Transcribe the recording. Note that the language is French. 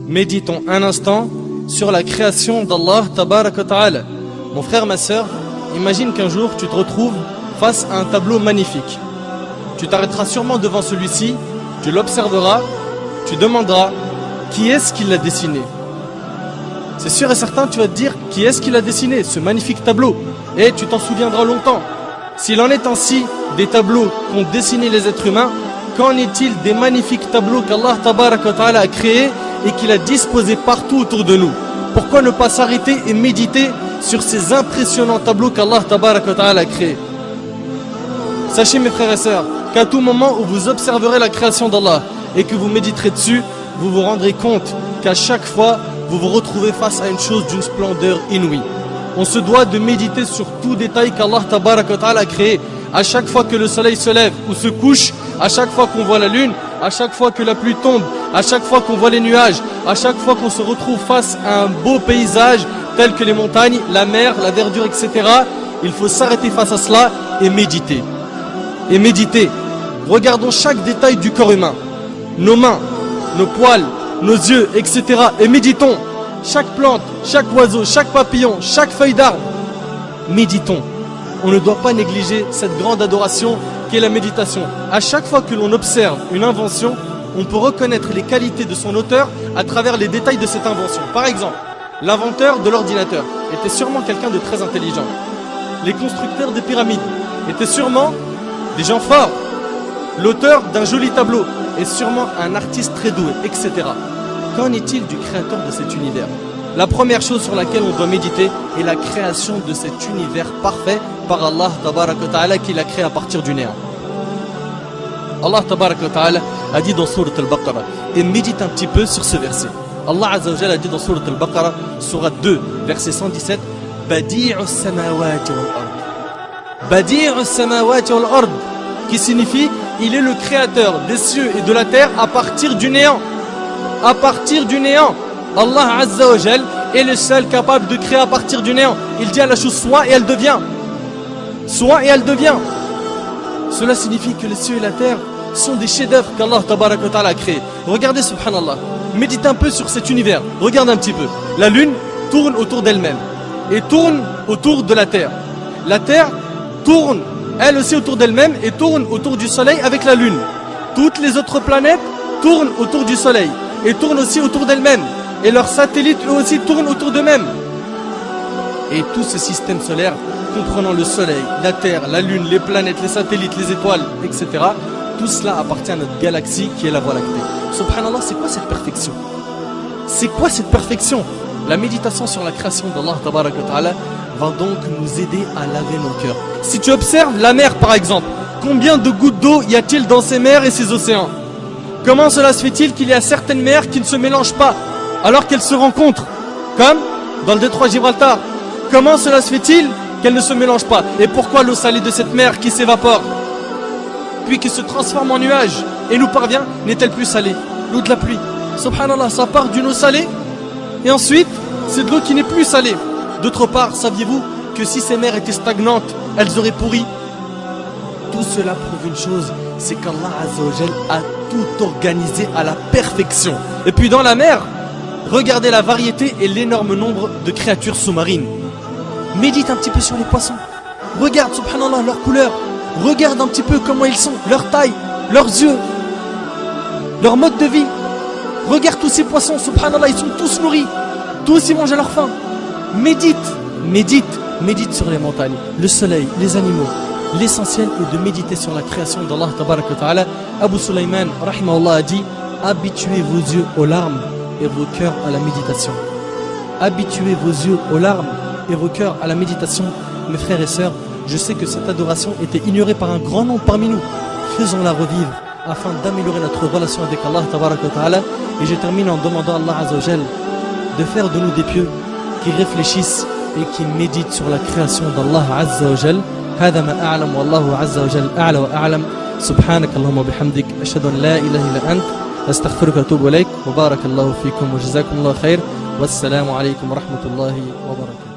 Méditons un instant sur la création d'Allah Tabaraka wa Ta'ala. Mon frère, ma sœur, imagine qu'un jour tu te retrouves face à un tableau magnifique. Tu t'arrêteras sûrement devant celui-ci, tu l'observeras, tu demanderas qui est-ce qui l'a dessiné. C'est sûr et certain, tu vas te dire qui est-ce qui l'a dessiné, ce magnifique tableau. Et tu t'en souviendras longtemps. S'il en est ainsi des tableaux qu'ont dessiné les êtres humains, qu'en est-il des magnifiques tableaux qu'Allah Tabaraka wa Ta'ala a créés et qu'il a disposés partout autour de nous? Pourquoi ne pas s'arrêter et méditer sur ces impressionnants tableaux qu'Allah Tabaraka wa Ta'ala a créés? Sachez mes frères et sœurs qu'à tout moment où vous observerez la création d'Allah et que vous méditerez dessus, vous vous rendrez compte qu'à chaque fois vous vous retrouvez face à une chose d'une splendeur inouïe. On se doit de méditer sur tout détail qu'Allah Tabaraka wa Ta'ala a créé. À chaque fois que le soleil se lève ou se couche, à chaque fois qu'on voit la lune, à chaque fois que la pluie tombe, à chaque fois qu'on voit les nuages, à chaque fois qu'on se retrouve face à un beau paysage tel que les montagnes, la mer, la verdure, etc. Il faut s'arrêter face à cela et méditer. Et méditer. Regardons chaque détail du corps humain. Nos mains, nos poils, nos yeux, etc. Et méditons. Chaque plante, chaque oiseau, chaque papillon, chaque feuille d'arbre. Méditons. On ne doit pas négliger cette grande adoration qu'est la méditation. À chaque fois que l'on observe une invention, on peut reconnaître les qualités de son auteur à travers les détails de cette invention. Par exemple, l'inventeur de l'ordinateur était sûrement quelqu'un de très intelligent. Les constructeurs des pyramides étaient sûrement des gens forts. L'auteur d'un joli tableau est sûrement un artiste très doué, etc. Qu'en est-il du créateur de cet univers? La première chose sur laquelle on doit méditer est la création de cet univers parfait par Allah Tabaraka wa Ta'ala qu'il a créé à partir du néant. Allah Tabaraka wa Ta'ala a dit dans Sourate Al-Baqarah, et médite un petit peu sur ce verset. Allah Azza wa Jalla a dit dans Sourate Al-Baqarah, Sourate 2, verset 117, Badi'us samawati wal-ard. Badi'us samawati wal-ard, qui signifie il est le créateur des cieux et de la terre à partir du néant. À partir du néant. Allah Azza wa Jal est le seul capable de créer à partir du néant. Il dit à la chose soit et elle devient. Soit et elle devient. Cela signifie que les cieux et la terre sont des chefs-d'œuvre qu'Allah Tabaraka wa Ta'ala a créés. Regardez subhanallah. Médite un peu sur cet univers. Regarde un petit peu. La lune tourne autour d'elle-même et tourne autour de la terre. La terre tourne elle aussi autour d'elle-même et tourne autour du soleil avec la lune. Toutes les autres planètes tournent autour du soleil et tournent aussi autour d'elles-mêmes. Et leurs satellites eux aussi tournent autour d'eux-mêmes. Et tout ce système solaire, comprenant le soleil, la terre, la lune, les planètes, les satellites, les étoiles, etc. Tout cela appartient à notre galaxie qui est la Voie lactée. Subhanallah, c'est quoi cette perfection? C'est quoi cette perfection? La méditation sur la création d'Allah Tabaraka wa Ta'ala va donc nous aider à laver nos cœurs. Si tu observes la mer par exemple, combien de gouttes d'eau y a-t-il dans ces mers et ces océans? Comment cela se fait-il qu'il y a certaines mers qui ne se mélangent pas alors qu'elles se rencontrent? Comme dans le détroit Gibraltar. Comment cela se fait-il qu'elles ne se mélangent pas? Et pourquoi l'eau salée de cette mer qui s'évapore puis qui se transforme en nuage et nous parvient n'est-elle plus salée? L'eau de la pluie. Subhanallah, ça part d'une eau salée et ensuite c'est de l'eau qui n'est plus salée. D'autre part, saviez-vous que si ces mers étaient stagnantes, elles auraient pourri? Tout cela prouve une chose, c'est qu'Allah Azza wa Jal a tout organisé à la perfection. Et puis dans la mer, regardez la variété et l'énorme nombre de créatures sous-marines. Médite un petit peu sur les poissons. Regarde, subhanallah, leur couleur. Regarde un petit peu comment ils sont, leur taille, leurs yeux, leur mode de vie. Regarde tous ces poissons, subhanallah, ils sont tous nourris. Tous ils mangent à leur faim. Médite, médite, médite sur les montagnes, le soleil, les animaux. L'essentiel est de méditer sur la création d'Allah Tabaraka wa Ta'ala. Abu Sulaiman, rahimahullah, a dit habituez vos yeux aux larmes et vos cœurs à la méditation. Habituez vos yeux aux larmes et vos cœurs à la méditation. Mes frères et sœurs, je sais que cette adoration était ignorée par un grand nombre parmi nous. Faisons-la revivre afin d'améliorer notre relation avec Allah Tabaraka wa Ta'ala. Et je termine en demandant à Allah Azza wa Jal de faire de nous des pieux qui réfléchissent et qui méditent sur la création d'Allah Azza wa Jal. هذا ما أعلم والله عز وجل أعلى وأعلم سبحانك اللهم وبحمدك أشهد أن لا إله إلا أنت أستغفرك وأتوب إليك وبارك الله فيكم وجزاكم الله خير والسلام عليكم ورحمة الله وبركاته.